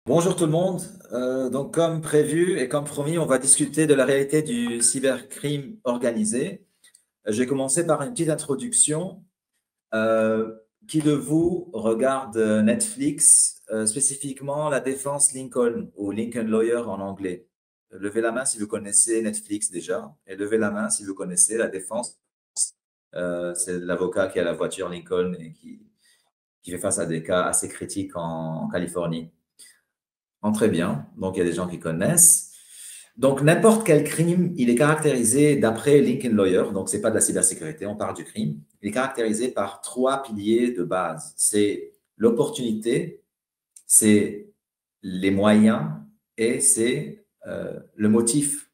Bonjour tout le monde. Donc, comme prévu et comme promis, on va discuter de la réalité du cybercrime organisé. Je vais commencer par une petite introduction. Euh, qui de vous regarde Netflix, spécifiquement la défense Lincoln ou Lincoln Lawyer en anglais? Levez la main si vous connaissez Netflix déjà et levez la main si vous connaissez la défense. C'est l'avocat qui a la voiture Lincoln et qui fait face à des cas assez critiques en Californie. Très bien. Donc, il y a des gens qui connaissent. Donc, n'importe quel crime, il est caractérisé d'après Lincoln Lawyer. Donc, c'est pas de la cybersécurité, on parle du crime. Il est caractérisé par trois piliers de base. C'est l'opportunité, c'est les moyens et c'est le motif.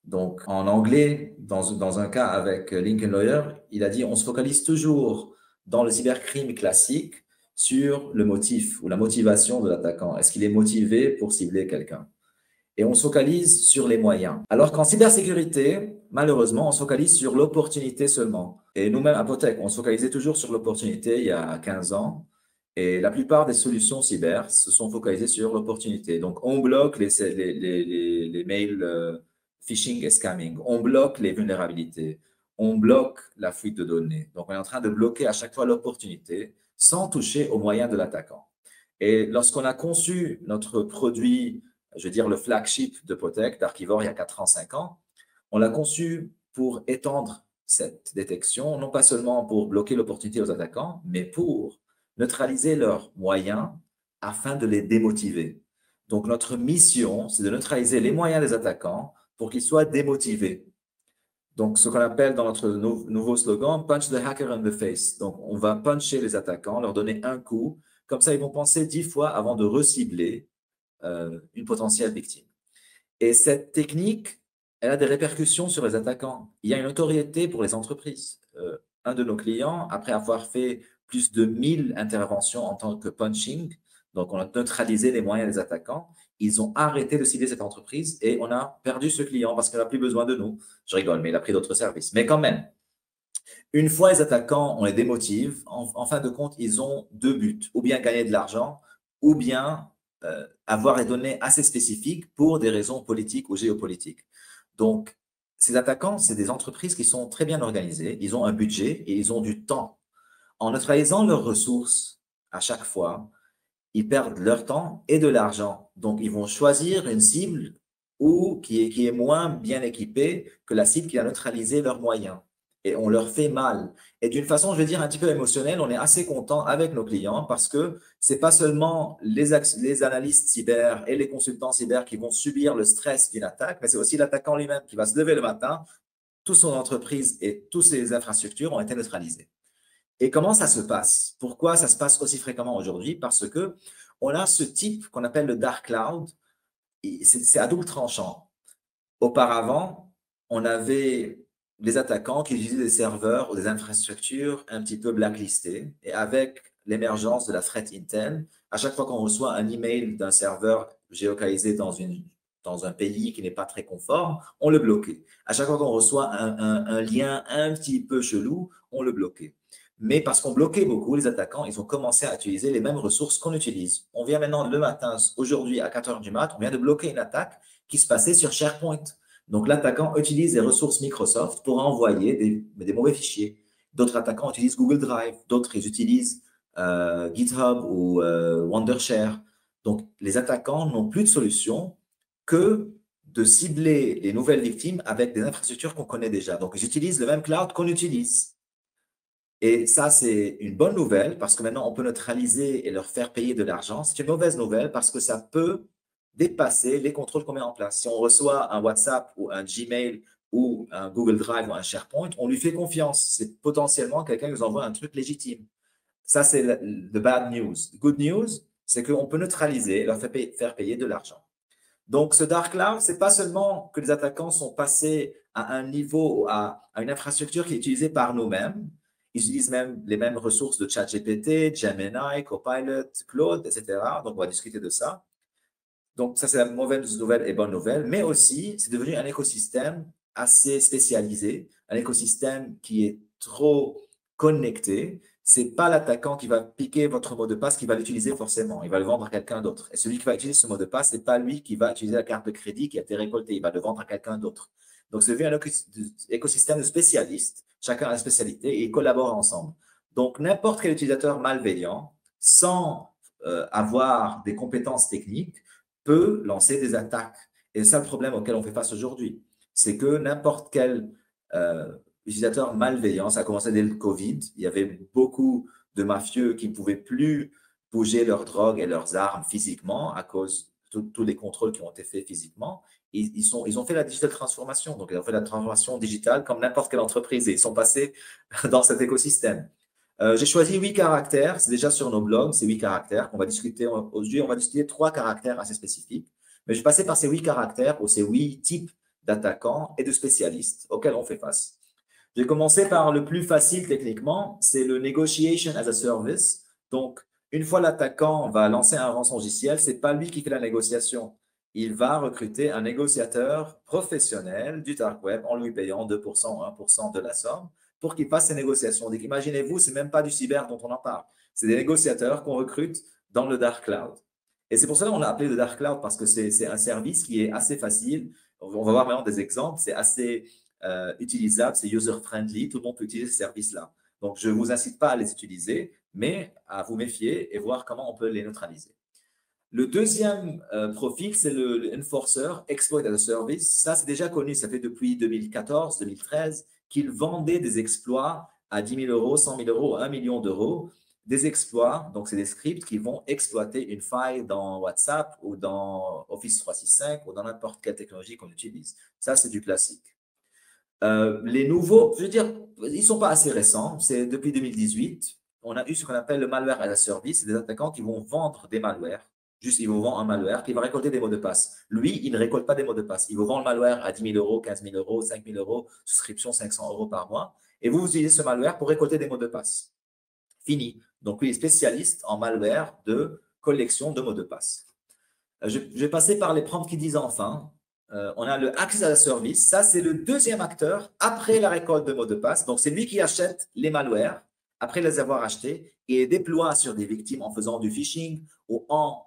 Donc, en anglais, dans un cas avec Lincoln Lawyer, il a dit on se focalise toujours dans le cybercrime classique sur le motif ou la motivation de l'attaquant. Est-ce qu'il est motivé pour cibler quelqu'un? Et on se focalise sur les moyens. Alors qu'en cybersécurité, malheureusement, on se focalise sur l'opportunité seulement. Et nous-mêmes, à Potech, on se focalisait toujours sur l'opportunité il y a 15 ans. Et la plupart des solutions cyber se sont focalisées sur l'opportunité. Donc, on bloque les mails phishing et scamming. On bloque les vulnérabilités. On bloque la fuite de données. Donc, on est en train de bloquer à chaque fois l'opportunité sans toucher aux moyens de l'attaquant. Et lorsqu'on a conçu notre produit, je veux dire le flagship de Potech, d'Archivore, il y a 4 ans, 5 ans, on l'a conçu pour étendre cette détection, non pas seulement pour bloquer l'opportunité aux attaquants, mais pour neutraliser leurs moyens afin de les démotiver. Donc, notre mission, c'est de neutraliser les moyens des attaquants pour qu'ils soient démotivés. Donc, ce qu'on appelle dans notre nouveau slogan, punch the hacker in the face. Donc, on va puncher les attaquants, leur donner un coup. Comme ça, ils vont penser 10 fois avant de recibler une potentielle victime. Et cette technique, elle a des répercussions sur les attaquants. Il y a une notoriété pour les entreprises. Un de nos clients, après avoir fait plus de 1000 interventions en tant que punching, donc on a neutralisé les moyens des attaquants, ils ont arrêté de cibler cette entreprise et on a perdu ce client parce qu'il n'a plus besoin de nous. Je rigole, mais il a pris d'autres services. Mais quand même, une fois les attaquants, on les démotive. En fin de compte, ils ont deux buts, ou bien gagner de l'argent, ou bien avoir des données assez spécifiques pour des raisons politiques ou géopolitiques. Donc, ces attaquants, c'est des entreprises qui sont très bien organisées, ils ont un budget et ils ont du temps. En neutralisant leurs ressources à chaque fois, ils perdent leur temps et de l'argent. Donc, ils vont choisir une cible qui est moins bien équipée que la cible qui a neutralisé leurs moyens. Et on leur fait mal. Et d'une façon, je vais dire, un petit peu émotionnelle, on est assez content avec nos clients parce que c'est pas seulement les analystes cyber et les consultants cyber qui vont subir le stress d'une attaque, mais c'est aussi l'attaquant lui-même qui va se lever le matin, toute son entreprise et toutes ses infrastructures ont été neutralisées. Et comment ça se passe? Pourquoi ça se passe aussi fréquemment aujourd'hui? Parce que on a ce type qu'on appelle le dark cloud. C'est à double tranchant. Auparavant, on avait des attaquants qui utilisaient des serveurs ou des infrastructures un petit peu blacklistées. Et avec l'émergence de la threat intel, à chaque fois qu'on reçoit un email d'un serveur géolocalisé dans un pays qui n'est pas très conforme, on le bloquait. À chaque fois qu'on reçoit un lien un petit peu chelou, on le bloquait. Mais parce qu'on bloquait beaucoup, les attaquants, ils ont commencé à utiliser les mêmes ressources qu'on utilise. On vient maintenant le matin, aujourd'hui à 4 heures du mat, on vient de bloquer une attaque qui se passait sur SharePoint. Donc, l'attaquant utilise les ressources Microsoft pour envoyer des mauvais fichiers. D'autres attaquants utilisent Google Drive, d'autres ils utilisent GitHub ou Wondershare. Donc, les attaquants n'ont plus de solution que de cibler les nouvelles victimes avec des infrastructures qu'on connaît déjà. Donc, ils utilisent le même cloud qu'on utilise. Et ça, c'est une bonne nouvelle parce que maintenant, on peut neutraliser et leur faire payer de l'argent. C'est une mauvaise nouvelle parce que ça peut dépasser les contrôles qu'on met en place. Si on reçoit un WhatsApp ou un Gmail ou un Google Drive ou un SharePoint, on lui fait confiance. C'est potentiellement quelqu'un qui nous envoie un truc légitime. Ça, c'est le bad news. Good news, c'est qu'on peut neutraliser et leur faire payer de l'argent. Donc, ce dark cloud, c'est pas seulement que les attaquants sont passés à un niveau, à une infrastructure qui est utilisée par nous-mêmes. Ils utilisent même les mêmes ressources de ChatGPT, Gemini, Copilot, Claude, etc. Donc, on va discuter de ça. Donc, ça, c'est la mauvaise nouvelle et bonne nouvelle. Mais aussi, c'est devenu un écosystème assez spécialisé, un écosystème qui est trop connecté, ce n'est pas l'attaquant qui va piquer votre mot de passe qui va l'utiliser forcément. Il va le vendre à quelqu'un d'autre. Et celui qui va utiliser ce mot de passe, ce n'est pas lui qui va utiliser la carte de crédit qui a été récoltée. Il va le vendre à quelqu'un d'autre. Donc, c'est un écosystème de spécialistes. Chacun a la spécialité et ils collaborent ensemble. Donc, n'importe quel utilisateur malveillant, sans avoir des compétences techniques, peut lancer des attaques. Et c'est ça le problème auquel on fait face aujourd'hui. C'est que n'importe quel utilisateurs malveillants. Ça a commencé dès le Covid. Il y avait beaucoup de mafieux qui ne pouvaient plus bouger leurs drogues et leurs armes physiquement à cause de tous les contrôles qui ont été faits physiquement. Ils ont fait la digital transformation. Donc, ils ont fait la transformation digitale comme n'importe quelle entreprise et ils sont passés dans cet écosystème. J'ai choisi 8 caractères. C'est déjà sur nos blogs, ces 8 caractères qu'on va discuter. Aujourd'hui, on va discuter 3 caractères assez spécifiques. Mais je vais passer par ces 8 caractères ou ces 8 types d'attaquants et de spécialistes auxquels on fait face. Je vais commencer par le plus facile techniquement, c'est le Negotiation as a Service. Donc, une fois l'attaquant va lancer un rançongiciel, ce n'est pas lui qui fait la négociation. Il va recruter un négociateur professionnel du dark web en lui payant 2% ou 1% de la somme pour qu'il fasse ces négociations. Donc, imaginez-vous, ce n'est même pas du cyber dont on en parle. C'est des négociateurs qu'on recrute dans le dark cloud. Et c'est pour cela qu'on l'a appelé le dark cloud parce que c'est un service qui est assez facile. On va voir maintenant des exemples. C'est assez utilisable, c'est user-friendly, tout le monde peut utiliser ce service-là. Donc, je ne vous incite pas à les utiliser, mais à vous méfier et voir comment on peut les neutraliser. Le deuxième profil, c'est le Enforcer, Exploit as a Service. Ça, c'est déjà connu, ça fait depuis 2014, 2013, qu'ils vendaient des exploits à 10 000 euros, 100 000 euros, 1 million d'euros. Des exploits, donc c'est des scripts qui vont exploiter une faille dans WhatsApp ou dans Office 365 ou dans n'importe quelle technologie qu'on utilise. Ça, c'est du classique. Les nouveaux, je veux dire, ils ne sont pas assez récents. C'est depuis 2018. On a eu ce qu'on appelle le malware as a service. C'est des attaquants qui vont vendre des malwares. Juste, ils vous vendent un malware qui va récolter des mots de passe. Lui, il ne récolte pas des mots de passe. Il vous vend le malware à 10 000 euros, 15 000 euros, 5 000 euros, souscription 500 euros par mois. Et vous utilisez ce malware pour récolter des mots de passe. Fini. Donc, lui est spécialiste en malware de collection de mots de passe. Je vais passer par les prompts qui disent enfin. On a le Access as a Service. Ça, c'est le deuxième acteur après la récolte de mots de passe. Donc, c'est lui qui achète les malwares après les avoir achetés et les déploie sur des victimes en faisant du phishing ou en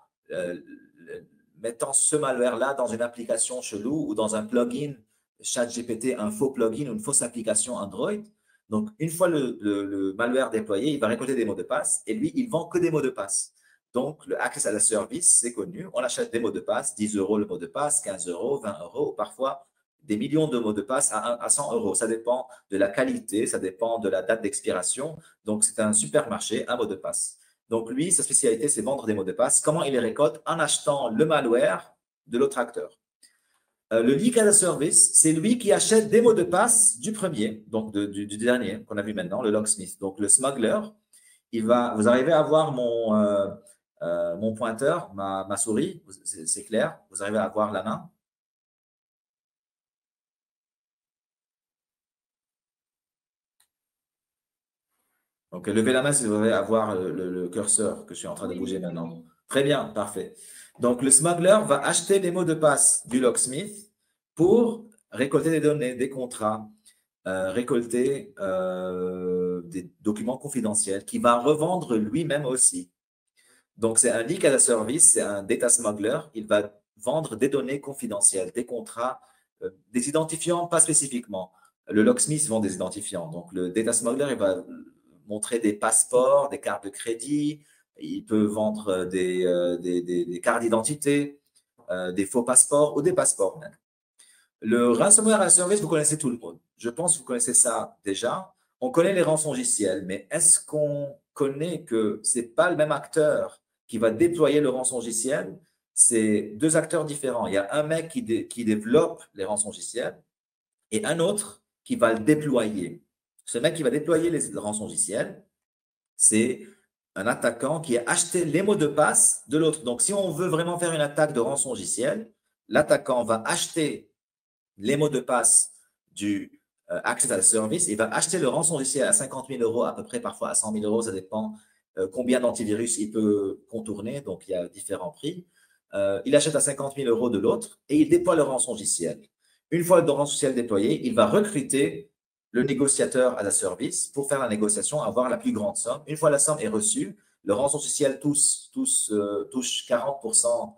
mettant ce malware-là dans une application chelou ou dans un plugin ChatGPT, un faux plugin ou une fausse application Android. Donc, une fois le malware déployé, il va récolter des mots de passe et lui, il vend que des mots de passe. Donc, le Access as a Service, c'est connu. On achète des mots de passe, 10 euros le mot de passe, 15 euros, 20 euros, parfois des millions de mots de passe à 100 euros. Ça dépend de la qualité, ça dépend de la date d'expiration. Donc, c'est un supermarché, un mot de passe. Donc, lui, sa spécialité, c'est vendre des mots de passe. Comment il les récolte? En achetant le malware de l'autre acteur. Le Leak as a Service, c'est lui qui achète des mots de passe du premier, donc du dernier qu'on a vu maintenant, le locksmith. Donc, le smuggler, vous arrivez à voir mon pointeur, ma souris, c'est clair, vous arrivez à voir la main. Donc, levez la main si vous arrivez à voir le curseur que je suis en train de bouger maintenant. Très bien, parfait. Donc, le smuggler va acheter les mots de passe du locksmith pour récolter des données, des contrats, récolter des documents confidentiels qu'il va revendre lui-même aussi. Donc, c'est un leak as a service, c'est un data smuggler. Il va vendre des données confidentielles, des contrats, des identifiants, pas spécifiquement. Le locksmith vend des identifiants. Donc, le data smuggler, il va montrer des passeports, des cartes de crédit. Il peut vendre des cartes d'identité, des faux passeports ou des passeports même. Le ransomware as a service, vous connaissez tout le monde. Je pense que vous connaissez ça déjà. On connaît les rançongiciels, mais est-ce qu'on connaît que ce n'est pas le même acteur qui va déployer le rançongiciel? C'est deux acteurs différents. Il y a un mec qui développe les rançongiciels et un autre qui va le déployer. Ce mec qui va déployer les rançongiciels, c'est un attaquant qui a acheté les mots de passe de l'autre. Donc, si on veut vraiment faire une attaque de rançongiciel, l'attaquant va acheter les mots de passe du Access as a Service, il va acheter le rançongiciel à 50 000 euros, à peu près parfois à 100 000 euros, ça dépend combien d'antivirus il peut contourner, donc il y a différents prix. Il achète à 50 000 euros de l'autre et il déploie le rançongiciel. Une fois le rançongiciel déployé, il va recruter le négociateur à la service pour faire la négociation, avoir la plus grande somme. Une fois la somme est reçue, le rançon social touche 40%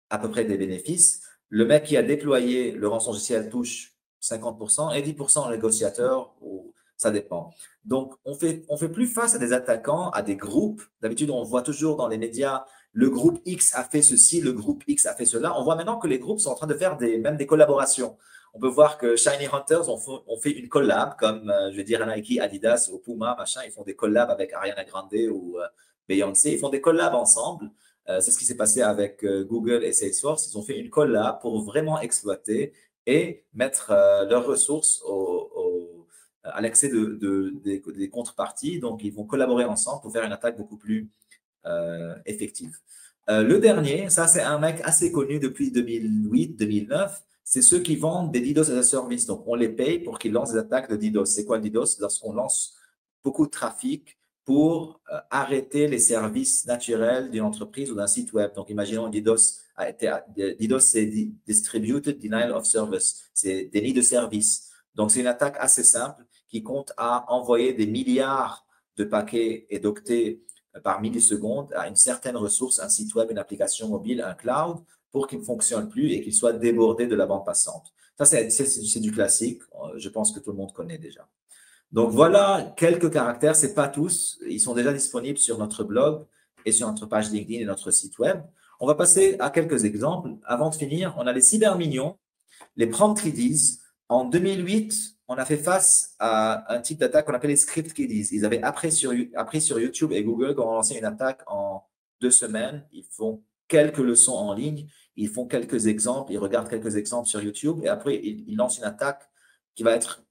à peu près des bénéfices. Le mec qui a déployé le rançon social touche 50% et 10% au négociateur, ou ça dépend. Donc, on fait plus face à des attaquants, à des groupes. D'habitude, on voit toujours dans les médias, le groupe X a fait ceci, le groupe X a fait cela. On voit maintenant que les groupes sont en train de faire même des collaborations. On peut voir que Shiny Hunters ont fait une collab, comme je vais dire Nike, Adidas ou Puma, machin. Ils font des collabs avec Ariana Grande ou Beyoncé. Ils font des collabs ensemble. C'est ce qui s'est passé avec Google et Salesforce. Ils ont fait une collab pour vraiment exploiter et mettre leurs ressources à l'accès des contreparties. Donc, ils vont collaborer ensemble pour faire une attaque beaucoup plus effective. Le dernier, ça c'est un mec assez connu depuis 2008-2009. C'est ceux qui vendent des DDoS as a service. Donc, on les paye pour qu'ils lancent des attaques de DDoS. C'est quoi le DDoS? Lorsqu'on lance beaucoup de trafic pour arrêter les services naturels d'une entreprise ou d'un site web. Donc, imaginons DDoS DDoS, c'est Distributed Denial of Service. C'est déni de service. Donc, c'est une attaque assez simple qui compte à envoyer des milliards de paquets et d'octets par milliseconde à une certaine ressource, un site web, une application mobile, un cloud, pour qu'il ne fonctionne plus et qu'il soit débordé de la bande passante. Ça, c'est du classique. Je pense que tout le monde connaît déjà. Donc, voilà quelques caractères. Ce n'est pas tous. Ils sont déjà disponibles sur notre blog et sur notre page LinkedIn et notre site web. On va passer à quelques exemples. Avant de finir, on a les cybermignons, les prompt kiddies. En 2008, on a fait face à un type d'attaque qu'on appelle les script kiddies. Ils avaient appris sur YouTube et Google quand on lançait une attaque en 2 semaines. Ils font quelques leçons en ligne, ils font quelques exemples, ils regardent quelques exemples sur YouTube et après, ils lancent une attaque qui va être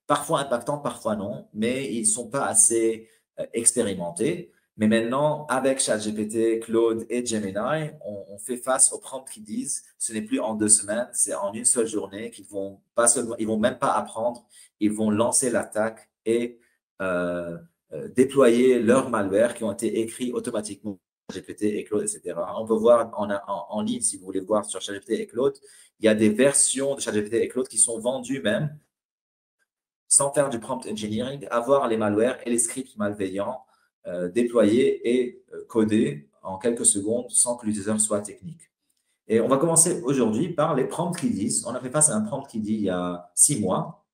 parfois impactante, parfois non, mais ils ne sont pas assez expérimentés. Mais maintenant, avec ChatGPT, Claude et Gemini, on fait face aux prompts qui disent ce n'est plus en 2 semaines, c'est en une seule journée qu'ils vont pas seulement, ils vont même pas apprendre, ils vont lancer l'attaque et déployer leurs malwares qui ont été écrits automatiquement par GPT et Claude, etc. On peut voir en ligne, si vous voulez voir sur ChatGPT et Claude, il y a des versions de ChatGPT et Claude qui sont vendues même sans faire du prompt engineering, avoir les malwares et les scripts malveillants déployés et codés en quelques secondes sans que l'utilisateur soit technique. Et on va commencer aujourd'hui par les prompt kiddies. On a fait face à un prompt kiddie il y a 6 mois.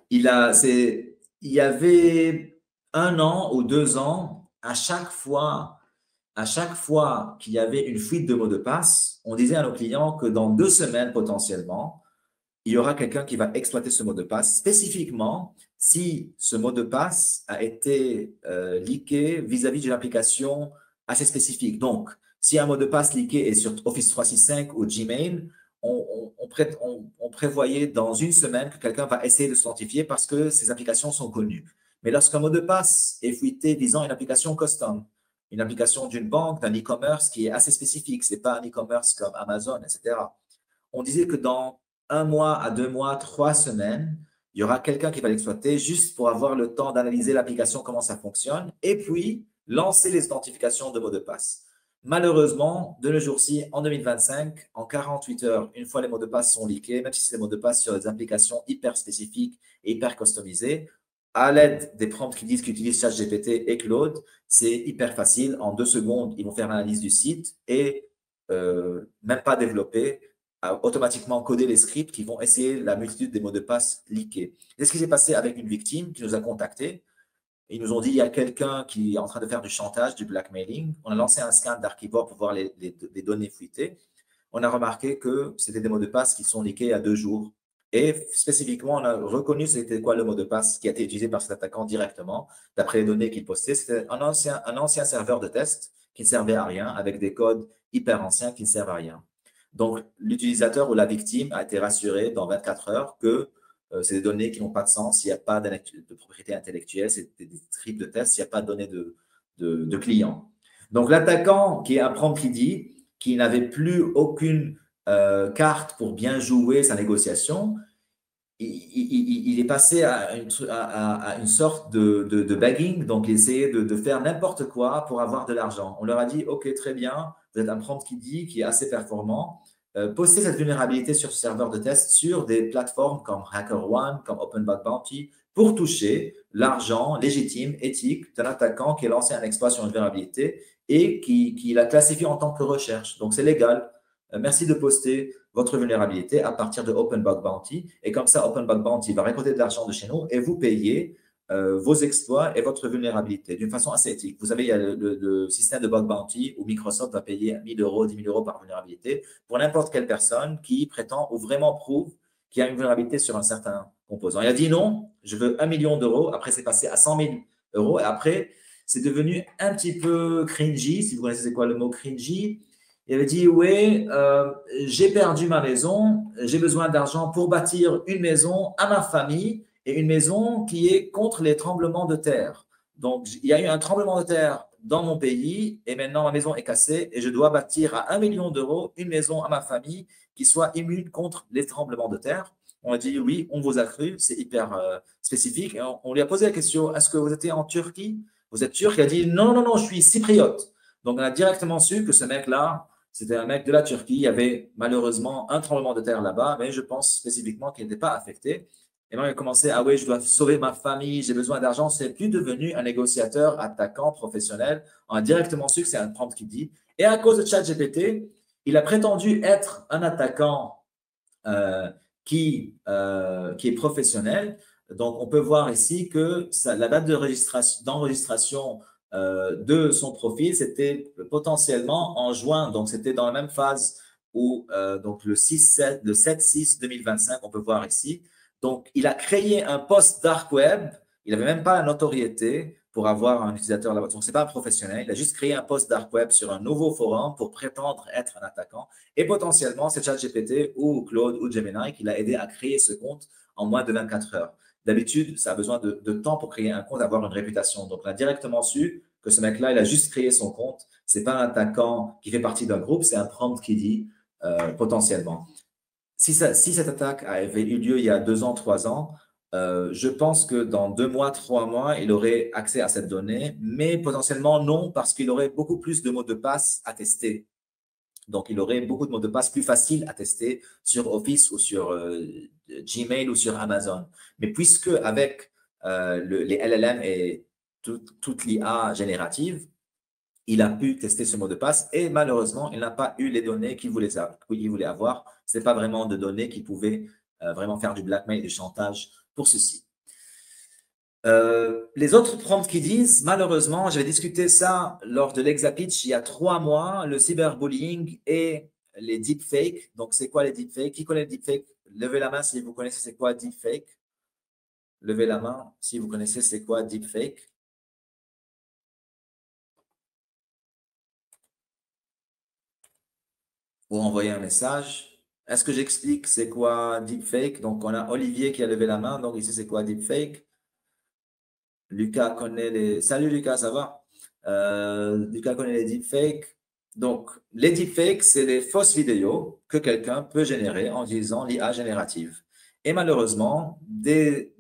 Il y avait 1 an ou 2 ans, à chaque fois qu'il y avait une fuite de mot de passe, on disait à nos clients que dans 2 semaines potentiellement, il y aura quelqu'un qui va exploiter ce mot de passe, spécifiquement si ce mot de passe a été leaké vis-à-vis d'une application assez spécifique. Donc, si un mot de passe leaké est sur Office 365 ou Gmail, on prévoyait dans 1 semaine que quelqu'un va essayer de s'identifier parce que ces applications sont connues. Mais lorsqu'un mot de passe est fuité visant une application custom, une application d'une banque, d'un e-commerce qui est assez spécifique, ce n'est pas un e-commerce comme Amazon, etc. On disait que dans 1 mois à 2 mois, 3 semaines, il y aura quelqu'un qui va l'exploiter juste pour avoir le temps d'analyser l'application, comment ça fonctionne, et puis lancer les authentifications de mots de passe. Malheureusement, de nos jours-ci, en 2025, en 48 heures, une fois les mots de passe sont leakés, même si c'est des mots de passe sur des applications hyper spécifiques et hyper customisées, à l'aide des prompts qui disent qu'ils utilisent ChatGPT et Claude, c'est hyper facile. En 2 secondes, ils vont faire l'analyse du site et même pas développer, automatiquement coder les scripts qui vont essayer la multitude des mots de passe leakés. C'est ce qui s'est passé avec une victime qui nous a contactés. Ils nous ont dit il y a quelqu'un qui est en train de faire du chantage, du blackmailing. On a lancé un scan d'Archivore pour voir les données fuitées. On a remarqué que c'était des mots de passe qui sont leakés à 2 jours. Et spécifiquement, on a reconnu c'était quoi le mot de passe qui a été utilisé par cet attaquant directement, d'après les données qu'il postait. C'était un ancien serveur de test qui ne servait à rien, avec des codes hyper anciens qui ne servent à rien. Donc, l'utilisateur ou la victime a été rassuré dans 24 heures que c'est des données qui n'ont pas de sens, s'il n'y a pas de propriété intellectuelle, c'est des tripes de test, s'il n'y a pas de données de clients. Donc, l'attaquant qui est un prompt kiddie, qui n'avait plus aucune carte pour bien jouer sa négociation, il est passé à une sorte de begging, donc il essayait de faire n'importe quoi pour avoir de l'argent. On leur a dit, OK, très bien, vous êtes un prompt kiddie qui est assez performant, poster cette vulnérabilité sur ce serveur de test sur des plateformes comme HackerOne, comme Open Bug Bounty, pour toucher l'argent légitime, éthique d'un attaquant qui a lancé un exploit sur une vulnérabilité et qui la classifie en tant que recherche. Donc, c'est légal. Merci de poster votre vulnérabilité à partir de Open Bug Bounty. Et comme ça, Open Bug Bounty va récolter de l'argent de chez nous et vous payer vos exploits et votre vulnérabilité d'une façon assez éthique. Vous savez, il y a le système de Bug Bounty où Microsoft va payer 1 000 euros, 10 000 euros par vulnérabilité pour n'importe quelle personne qui prétend ou vraiment prouve qu'il y a une vulnérabilité sur un certain composant. Il a dit non, je veux 1 million d'euros. Après, c'est passé à 100 000 euros. Et après, c'est devenu un petit peu cringy, si vous connaissez c'est quoi le mot cringy. Il avait dit, oui, j'ai perdu ma maison, j'ai besoin d'argent pour bâtir une maison à ma famille et une maison qui est contre les tremblements de terre. Donc, il y a eu un tremblement de terre dans mon pays et maintenant ma maison est cassée et je dois bâtir à 1 million d'euros une maison à ma famille qui soit immune contre les tremblements de terre. On a dit oui, on vous a cru, c'est hyper spécifique. Et on lui a posé la question, est-ce que vous étiez en Turquie? Vous êtes turc? Il a dit non, non, non, je suis chypriote. Donc, on a directement su que ce mec-là, c'était un mec de la Turquie. Il y avait malheureusement un tremblement de terre là-bas, mais je pense spécifiquement qu'il n'était pas affecté. Et moi, il a commencé, ah oui, je dois sauver ma famille, j'ai besoin d'argent. C'est plus devenu un négociateur, attaquant, professionnel. On a directement su que c'est un prompt qui dit. Et à cause de ChatGPT, il a prétendu être un attaquant qui est professionnel. Donc, on peut voir ici que la date d'enregistration de son profil, c'était potentiellement en juin. Donc, c'était dans la même phase où, donc le 7-6-2025, on peut voir ici. Donc, il a créé un post dark web. Il n'avait même pas la notoriété pour avoir un utilisateur là-bas. Donc, ce n'est pas un professionnel. Il a juste créé un post dark web sur un nouveau forum pour prétendre être un attaquant. Et potentiellement, c'est ChatGPT ou Claude ou Gemini qui l'a aidé à créer ce compte en moins de 24 heures. D'habitude, ça a besoin de temps pour créer un compte, avoir une réputation. Donc, on a directement su que ce mec-là, il a juste créé son compte. Ce n'est pas un attaquant qui fait partie d'un groupe, c'est un prompt qui dit potentiellement. Si cette attaque avait eu lieu il y a 2 ans, 3 ans, je pense que dans 2 mois, 3 mois, il aurait accès à cette donnée, mais potentiellement non, parce qu'il aurait beaucoup plus de mots de passe à tester. Donc, il aurait beaucoup de mots de passe plus faciles à tester sur Office ou sur Gmail ou sur Amazon. Mais puisque avec les LLM et toute l'IA générative, il a pu tester ce mot de passe et malheureusement, il n'a pas eu les données qu'il voulait avoir. Ce n'est pas vraiment de données qui pouvaient vraiment faire du blackmail et du chantage pour ceci. Les autres prompts qui disent, malheureusement, j'avais discuté ça lors de l'Exapitch il y a 3 mois, le cyberbullying et les deepfakes. Donc, c'est quoi les deepfakes? Qui connaît les deepfakes? Levez la main si vous connaissez c'est quoi deepfake. Levez la main si vous connaissez c'est quoi deepfake. Ou envoyer un message. Est-ce que j'explique c'est quoi deepfake? Donc, on a Olivier qui a levé la main. Donc, ici, c'est quoi deepfake? Lucas connaît les… Salut Lucas, ça va? Lucas connaît les deepfakes. Donc, les deepfakes, c'est des fausses vidéos que quelqu'un peut générer en utilisant l'IA générative. Et malheureusement, des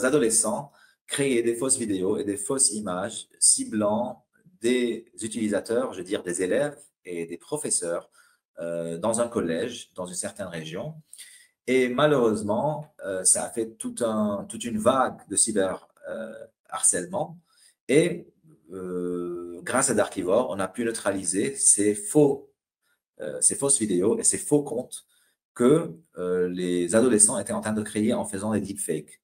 adolescents créaient des fausses vidéos et des fausses images ciblant des utilisateurs, je veux dire des élèves et des professeurs dans un collège, dans une certaine région. Et malheureusement, ça a fait toute une vague de cyberharcèlement. Et grâce à Darkivore, on a pu neutraliser ces fausses vidéos et ces faux comptes que les adolescents étaient en train de créer en faisant des deepfakes.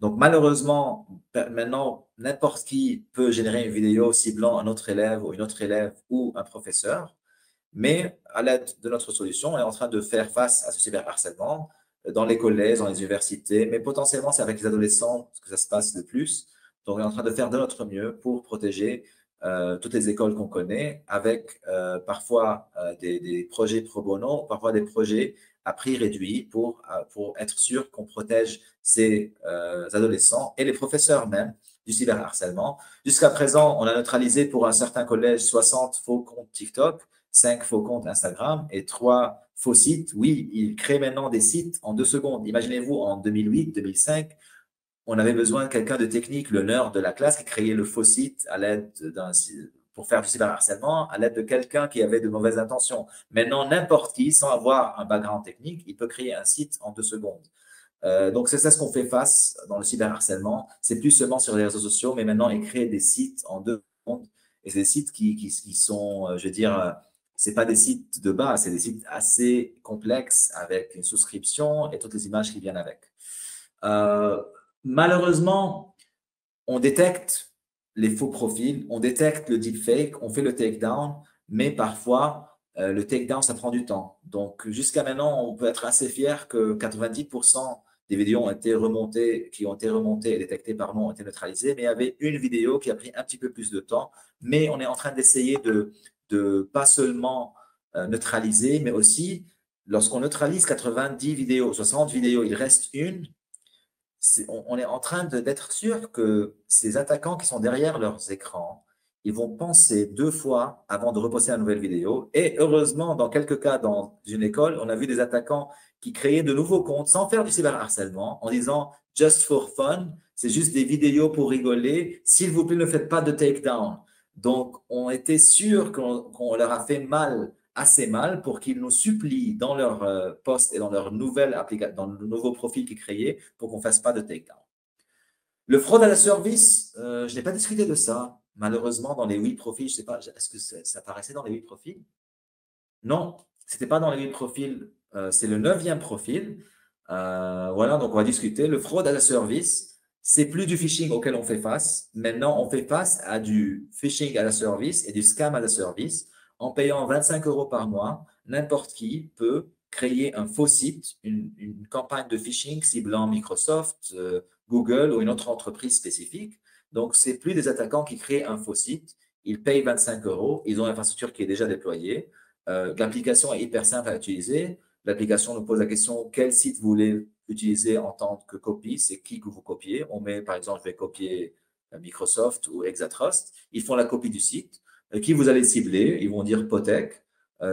Donc malheureusement, maintenant, n'importe qui peut générer une vidéo ciblant un autre élève ou une autre élève ou un professeur. Mais à l'aide de notre solution, on est en train de faire face à ce cyberharcèlement dans les collèges, dans les universités, mais potentiellement, c'est avec les adolescents que ça se passe le plus. Donc, on est en train de faire de notre mieux pour protéger toutes les écoles qu'on connaît, avec parfois des projets pro bono, parfois des projets à prix réduit pour être sûr qu'on protège ces adolescents et les professeurs même du cyberharcèlement. Jusqu'à présent, on a neutralisé pour un certain collège 60 faux comptes TikTok, 5 faux comptes Instagram et 3 faux sites. Oui, ils créent maintenant des sites en 2 secondes. Imaginez-vous, en 2008, 2005, on avait besoin de quelqu'un de technique, le nerd de la classe, qui créait le faux site à l'aide pour faire du cyberharcèlement à l'aide de quelqu'un qui avait de mauvaises intentions. Maintenant, n'importe qui, sans avoir un background technique, il peut créer un site en 2 secondes. Donc, c'est ça ce qu'on fait face dans le cyberharcèlement. C'est plus seulement sur les réseaux sociaux, mais maintenant, ils créent des sites en 2 secondes. Et c'est des sites qui sont, je veux dire, c'est pas des sites de base, c'est des sites assez complexes avec une souscription et toutes les images qui viennent avec. Malheureusement, on détecte les faux profils, on détecte le deepfake, on fait le takedown, mais parfois, le takedown, ça prend du temps. Donc, jusqu'à maintenant, on peut être assez fier que 90% des vidéos ont été remontées, qui ont été remontées et détectées, pardon, ont été neutralisées, mais il y avait une vidéo qui a pris un petit peu plus de temps, mais on est en train d'essayer de pas seulement neutraliser, mais aussi, lorsqu'on neutralise 90 vidéos, 60 vidéos, il reste une, on est en train d'être sûr que ces attaquants qui sont derrière leurs écrans, ils vont penser 2 fois avant de reposter la nouvelle vidéo. Et heureusement, dans quelques cas, dans une école, on a vu des attaquants qui créaient de nouveaux comptes sans faire du cyberharcèlement en disant « just for fun », c'est juste des vidéos pour rigoler, s'il vous plaît, ne faites pas de takedown. Donc, on était sûr qu'on leur a fait mal, assez mal, pour qu'ils nous supplient dans leur poste et dans leur nouvelle application, dans le nouveau profil qu'ils créaient, pour qu'on ne fasse pas de takedown. Le fraude à la service, je n'ai pas discuté de ça. Malheureusement, dans les 8 profils, je ne sais pas, est-ce que ça apparaissait dans les 8 profils? Non, ce n'était pas dans les 8 profils, c'est le 9e profil. Voilà, donc on va discuter. Le fraude à la service, c'est plus du phishing auquel on fait face. Maintenant, on fait face à du phishing à la service et du scam à la service. En payant 25 € par mois, n'importe qui peut créer un faux site, une campagne de phishing ciblant Microsoft, Google ou une autre entreprise spécifique. Donc, ce n'est plus des attaquants qui créent un faux site. Ils payent 25 €, ils ont l'infrastructure qui est déjà déployée. L'application est hyper simple à utiliser. L'application nous pose la question quel site vous voulez utiliser en tant que copie, c'est qui que vous copiez. On met, par exemple, je vais copier Microsoft ou Exatrust. Ils font la copie du site. Qui vous allez cibler? Ils vont dire Potek.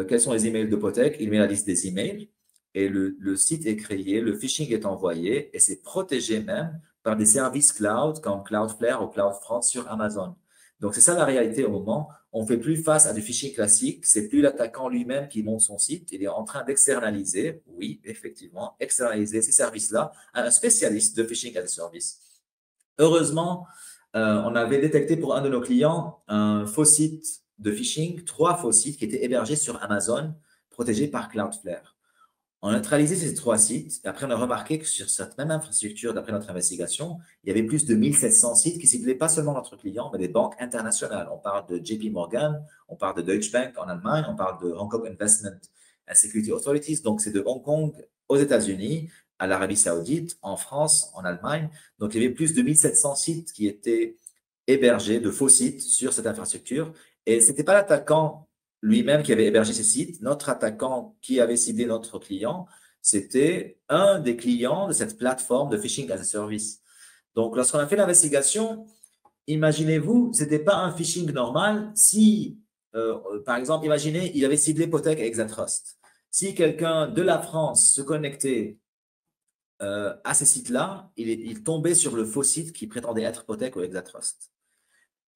Quels sont les emails de Potek? Il met la liste des emails et le site est créé, le phishing est envoyé et c'est protégé même par des services cloud comme Cloudflare ou CloudFront sur Amazon. Donc, c'est ça la réalité au moment. On ne fait plus face à du phishing classique. C'est plus l'attaquant lui-même qui monte son site. Il est en train d'externaliser, oui, effectivement, externaliser ces services-là à un spécialiste de phishing as a service. Heureusement, on avait détecté pour un de nos clients un faux site de phishing, 3 faux sites qui étaient hébergés sur Amazon, protégés par Cloudflare. On a neutralisé ces 3 sites et après, on a remarqué que sur cette même infrastructure, d'après notre investigation, il y avait plus de 1700 sites qui ciblaient pas seulement notre client, mais des banques internationales. On parle de JP Morgan, on parle de Deutsche Bank en Allemagne, on parle de Hong Kong Investment and Security Authorities. Donc, c'est de Hong Kong aux États-Unis, à l'Arabie Saoudite, en France, en Allemagne. Donc, il y avait plus de 1700 sites qui étaient hébergés, de faux sites sur cette infrastructure. Et ce n'était pas l'attaquant lui-même qui avait hébergé ces sites. Notre attaquant qui avait ciblé notre client, c'était un des clients de cette plateforme de phishing as a service. Donc, lorsqu'on a fait l'investigation, imaginez-vous, ce n'était pas un phishing normal. Si, par exemple, imaginez, il avait ciblé Potek et Exatrust. Si quelqu'un de la France se connectait à ces sites-là, il tombait sur le faux site qui prétendait être Potek ou Exatrust.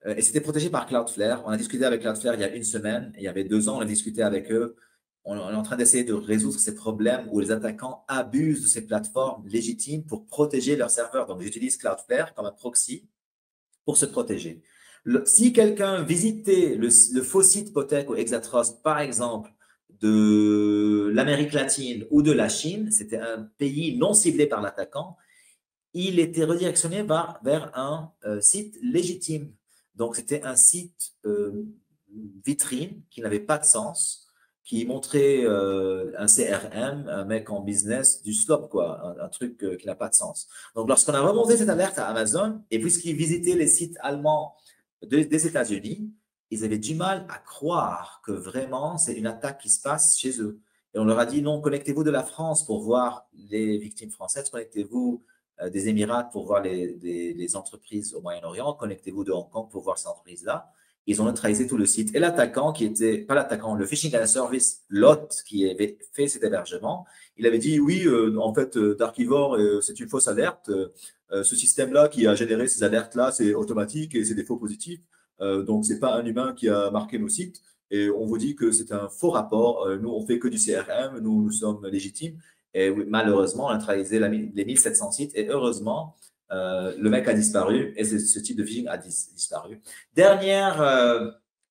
Et c'était protégé par Cloudflare. On a discuté avec Cloudflare il y a 1 semaine. Il y avait 2 ans, on a discuté avec eux. On est en train d'essayer de résoudre ces problèmes où les attaquants abusent de ces plateformes légitimes pour protéger leurs serveurs. Donc, j'utilise Cloudflare comme un proxy pour se protéger. Si quelqu'un visitait le faux site Potek ou Exatrust, par exemple, de l'Amérique latine ou de la Chine, c'était un pays non ciblé par l'attaquant, il était redirectionné vers un site légitime. Donc, c'était un site vitrine qui n'avait pas de sens, qui montrait un CRM, un mec en business, du slop, quoi, un truc qui n'a pas de sens. Donc, lorsqu'on a remonté cette alerte à Amazon, et puisqu'ils visitaient les sites allemands des États-Unis, ils avaient du mal à croire que vraiment c'est une attaque qui se passe chez eux. Et on leur a dit non, connectez-vous de la France pour voir les victimes françaises, connectez-vous des Émirats pour voir les entreprises au Moyen-Orient, connectez-vous de Hong Kong pour voir ces entreprises-là. Ils ont neutralisé tout le site. Et l'attaquant qui était, pas l'attaquant, le phishing as a service, l'hôte qui avait fait cet hébergement, il avait dit oui, en fait, Darkivore, c'est une fausse alerte. Ce système-là qui a généré ces alertes-là, c'est automatique et c'est des faux positifs. Donc, ce n'est pas un humain qui a marqué nos sites. Et on vous dit que c'est un faux rapport. Nous, on fait que du CRM. Nous sommes légitimes. Et oui, malheureusement, on a neutralisé les 1700 sites. Et heureusement, le mec a disparu et ce type de phishing a disparu.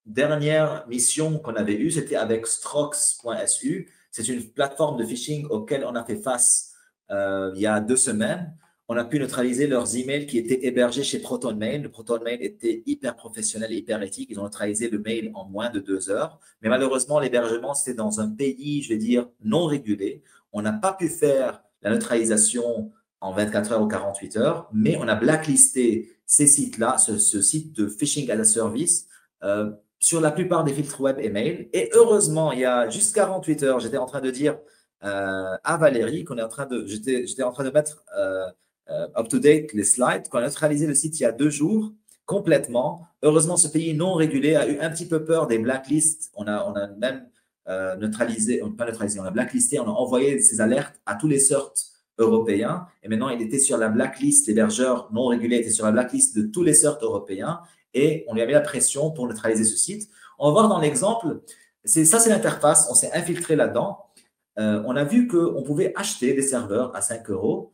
Dernière mission qu'on avait eue, c'était avec Strox.su. C'est une plateforme de phishing auquel on a fait face il y a 2 semaines. On a pu neutraliser leurs emails qui étaient hébergés chez ProtonMail. Le ProtonMail était hyper professionnel et hyper éthique. Ils ont neutralisé le mail en moins de 2 heures. Mais malheureusement, l'hébergement, c'était dans un pays, je vais dire, non régulé. On n'a pas pu faire la neutralisation en 24 heures ou 48 heures, mais on a blacklisté ces sites-là, ce site de phishing as a service, sur la plupart des filtres web et mail. Et heureusement, il y a juste 48 heures, j'étais en train de dire à Valérie j'étais en train de mettre up-to-date les slides, qu'on a neutralisé le site il y a 2 jours complètement. Heureusement, ce pays non régulé a eu un petit peu peur des blacklists. On a même neutralisé, pas neutralisé, on a blacklisté, on a envoyé ces alertes à tous les sortes européens. Et maintenant, il était sur la blacklist, l'hébergeur non régulé était sur la blacklist de tous les sortes européens. Et on lui a mis la pression pour neutraliser ce site. On va voir dans l'exemple, ça c'est l'interface, on s'est infiltré là-dedans. On a vu qu'on pouvait acheter des serveurs à 5 euros.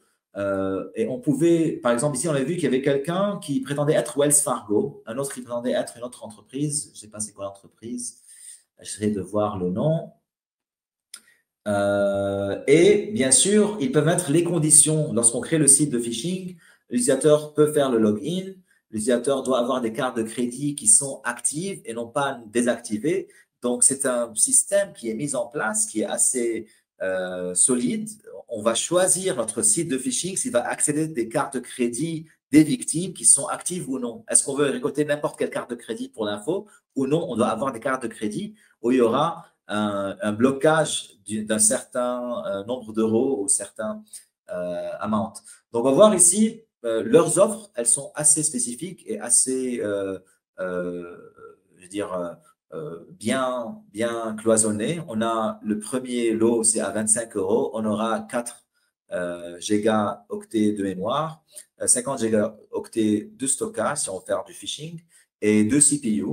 Et on pouvait, par exemple, ici, on a vu qu'il y avait quelqu'un qui prétendait être Wells Fargo, un autre qui prétendait être une autre entreprise. Je ne sais pas c'est quoi l'entreprise. J'essaie de voir le nom. Et bien sûr, ils peuvent mettre les conditions. Lorsqu'on crée le site de phishing, l'utilisateur peut faire le login. L'utilisateur doit avoir des cartes de crédit qui sont actives et non pas désactivées. Donc, c'est un système qui est mis en place, qui est assez solide. On va choisir notre site de phishing s'il va accéder des cartes de crédit des victimes qui sont actives ou non. Est-ce qu'on veut récolter n'importe quelle carte de crédit pour l'info ou non? On doit avoir des cartes de crédit où il y aura un blocage d'un certain nombre d'euros ou certain amount. Donc, on va voir ici, leurs offres, elles sont assez spécifiques et assez, je veux dire, bien cloisonnées. On a le premier lot, c'est à 25 euros. On aura 4 gigaoctets de mémoire, 50 gigaoctets de stockage si on veut faire du phishing et 2 CPU.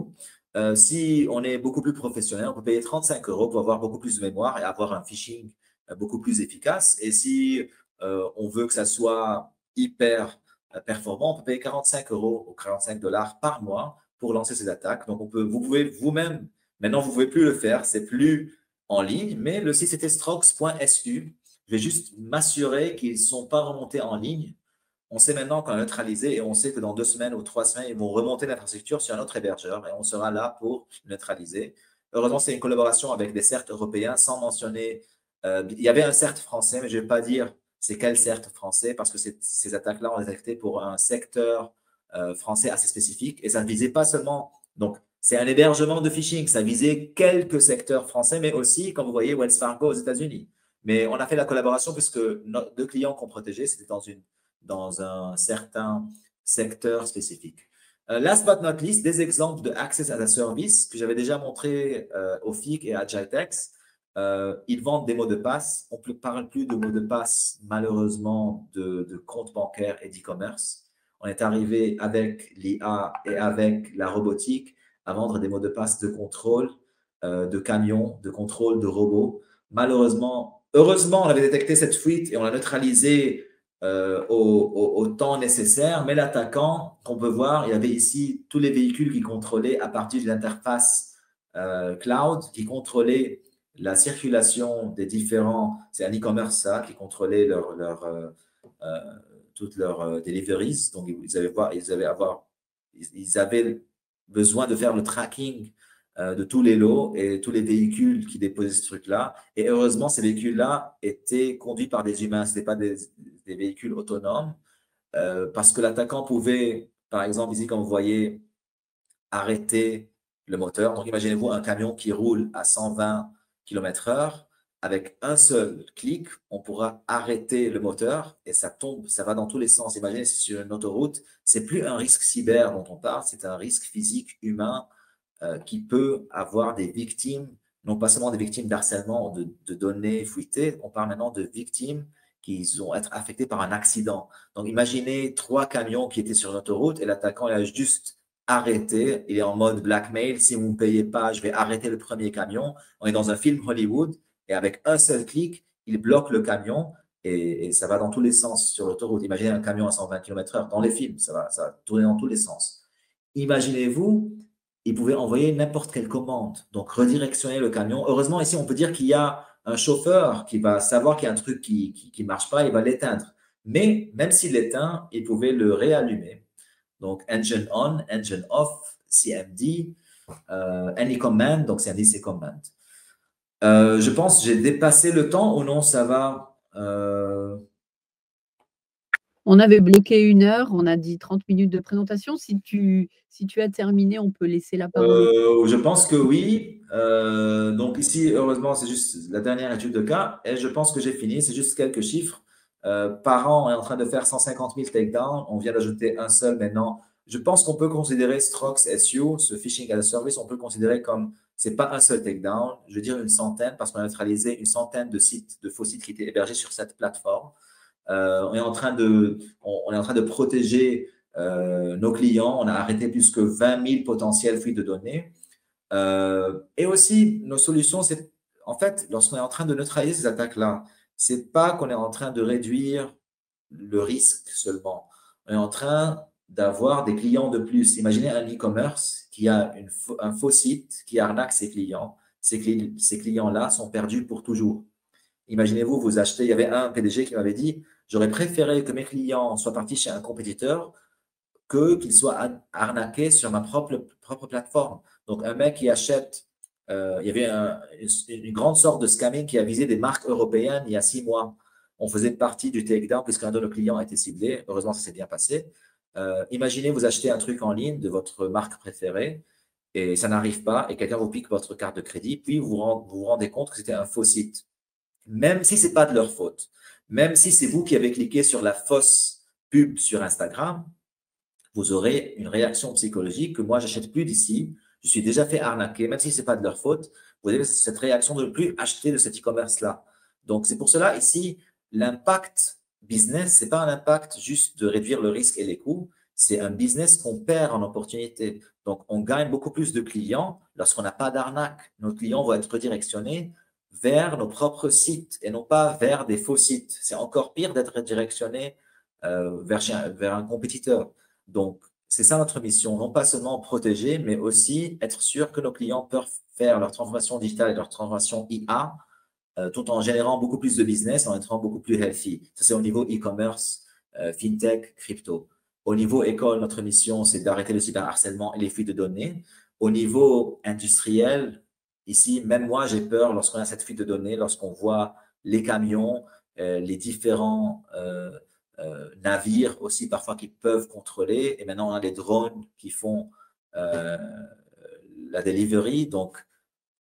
Si on est beaucoup plus professionnel, on peut payer 35 euros pour avoir beaucoup plus de mémoire et avoir un phishing beaucoup plus efficace. Et si on veut que ça soit hyper performant, on peut payer 45 euros ou 45 dollars par mois pour lancer ces attaques. Donc, vous pouvez vous-même, maintenant, vous ne pouvez plus le faire, c'est plus en ligne, mais le site c'était strox.su. Je vais juste m'assurer qu'ils ne sont pas remontés en ligne. On sait maintenant qu'on a neutralisé et on sait que dans 2 semaines ou 3 semaines, ils vont remonter l'infrastructure sur un autre hébergeur et on sera là pour neutraliser. Heureusement, c'est une collaboration avec des CERT européens sans mentionner. Il y avait un CERT français, mais je ne vais pas dire c'est quel CERT français parce que ces attaques-là ont été détectées pour un secteur français assez spécifique et ça ne visait pas seulement. Donc, c'est un hébergement de phishing. Ça visait quelques secteurs français, mais aussi, comme vous voyez, Wells Fargo aux États-Unis. Mais on a fait la collaboration puisque nos 2 clients qu'on protégeait, c'était dans un certain secteur spécifique. Last but not least, des exemples de Access as a Service que j'avais déjà montré au FIC et à Agitex. Ils vendent des mots de passe. On ne parle plus de mots de passe, malheureusement, de comptes bancaires et d'e-commerce. On est arrivé avec l'IA et avec la robotique à vendre des mots de passe de contrôle, de camions, de contrôle de robots. Malheureusement, heureusement, on avait détecté cette fuite et on l'a neutralisée au temps nécessaire, mais l'attaquant, qu'on peut voir, il y avait ici tous les véhicules qui contrôlaient à partir de l'interface cloud, qui contrôlaient la circulation des différents, c'est un e-commerce ça, qui contrôlait toutes leurs deliveries. Donc, ils avaient besoin de faire le tracking de tous les lots et tous les véhicules qui déposaient ce truc-là. Et heureusement, ces véhicules-là étaient conduits par des humains, ce n'étaient pas des véhicules autonomes, parce que l'attaquant pouvait, par exemple, ici, comme vous voyez, arrêter le moteur. Donc, imaginez-vous un camion qui roule à 120 km/h. Avec un seul clic, on pourra arrêter le moteur et ça tombe, ça va dans tous les sens. Imaginez, c'est sur une autoroute, c'est plus un risque cyber dont on parle, c'est un risque physique humain qui peut avoir des victimes, non pas seulement des victimes d'harcèlement de données fuitées, on parle maintenant de victimes qui vont être affectées par un accident. Donc, imaginez 3 camions qui étaient sur l'autoroute et l'attaquant a juste arrêter. Il est en mode blackmail. Si vous ne me payez pas, je vais arrêter le premier camion. On est dans un film Hollywood et avec un seul clic, il bloque le camion et ça va dans tous les sens sur l'autoroute. Imaginez un camion à 120 km/h. Dans les films, ça va tourner dans tous les sens. Imaginez-vous, il pouvait envoyer n'importe quelle commande, donc redirectionner le camion. Heureusement, ici, on peut dire qu'il y a un chauffeur qui va savoir qu'il y a un truc qui ne marche pas, il va l'éteindre. Mais même s'il l'éteint, il pouvait le réallumer. Donc, engine on, engine off, CMD, any command, donc CMD, c'est command. Je pense que j'ai dépassé le temps ou non, ça va On avait bloqué 1 heure, on a dit 30 minutes de présentation. Si tu as terminé, on peut laisser la parole. Je pense que oui. Donc ici, heureusement, c'est juste la dernière étude de cas et je pense que j'ai fini. C'est juste quelques chiffres. Par an, on est en train de faire 150 000 takedowns. On vient d'ajouter un seul maintenant. Je pense qu'on peut considérer Strox SU, ce phishing as a service, on peut considérer comme c'est pas un seul takedown. Je veux dire une centaine parce qu'on a neutralisé une centaine de sites, de faux sites qui étaient hébergés sur cette plateforme. On est en train de protéger nos clients. On a arrêté plus que 20 000 potentielles fuites de données. Et aussi, nos solutions, c'est en fait, lorsqu'on est en train de neutraliser ces attaques-là, c'est pas qu'on est en train de réduire le risque seulement. On est en train d'avoir des clients de plus. Imaginez un e-commerce qui a un faux site qui arnaque ses clients. Ces clients-là sont perdus pour toujours. Imaginez-vous, vous achetez, il y avait un PDG qui m'avait dit, j'aurais préféré que mes clients soient partis chez un compétiteur qu'ils soient arnaqués sur ma propre plateforme. Donc, un mec qui achète, il y avait une grande sorte de scamming qui a visé des marques européennes il y a 6 mois. On faisait partie du takedown puisqu'un de nos clients a été ciblé. Heureusement, ça s'est bien passé. Imaginez, vous achetez un truc en ligne de votre marque préférée et ça n'arrive pas et quelqu'un vous pique votre carte de crédit, puis vous rendez compte que c'était un faux site. Même si ce n'est pas de leur faute, même si c'est vous qui avez cliqué sur la fausse pub sur Instagram, vous aurez une réaction psychologique que moi, j'achète plus d'ici, je suis déjà fait arnaquer, même si ce n'est pas de leur faute, vous avez cette réaction de ne plus acheter de cet e-commerce-là. Donc, c'est pour cela, ici, l'impact business, ce n'est pas un impact juste de réduire le risque et les coûts, c'est un business qu'on perd en opportunité. Donc, on gagne beaucoup plus de clients lorsqu'on n'a pas d'arnaque. Nos clients vont être redirectionnés vers nos propres sites et non pas vers des faux sites. C'est encore pire d'être redirectionné vers un compétiteur. Donc, c'est ça notre mission, non pas seulement protéger, mais aussi être sûr que nos clients peuvent faire leur transformation digitale et leur transformation IA tout en générant beaucoup plus de business, en étant beaucoup plus healthy. Ça, c'est au niveau e-commerce, fintech, crypto. Au niveau école, notre mission, c'est d'arrêter le cyberharcèlement et les fuites de données. Au niveau industriel, ici, même moi, j'ai peur lorsqu'on a cette fuite de données, lorsqu'on voit les camions, les différents navires aussi parfois qui peuvent contrôler. Et maintenant, on a les drones qui font la delivery. Donc,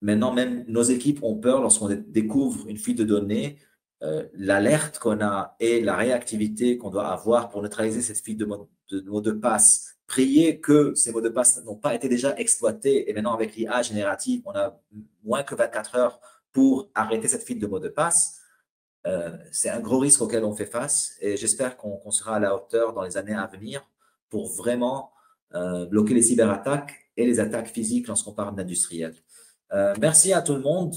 maintenant, même nos équipes ont peur lorsqu'on découvre une fuite de données. L'alerte qu'on a et la réactivité qu'on doit avoir pour neutraliser cette fuite de mots de passe. Prier que ces mots de passe n'ont pas été déjà exploités. Et maintenant, avec l'IA générative, on a moins que 24 heures pour arrêter cette fuite de mots de passe. C'est un gros risque auquel on fait face et j'espère qu'on sera à la hauteur dans les années à venir pour vraiment bloquer les cyberattaques et les attaques physiques lorsqu'on parle d'industriel. Merci à tout le monde.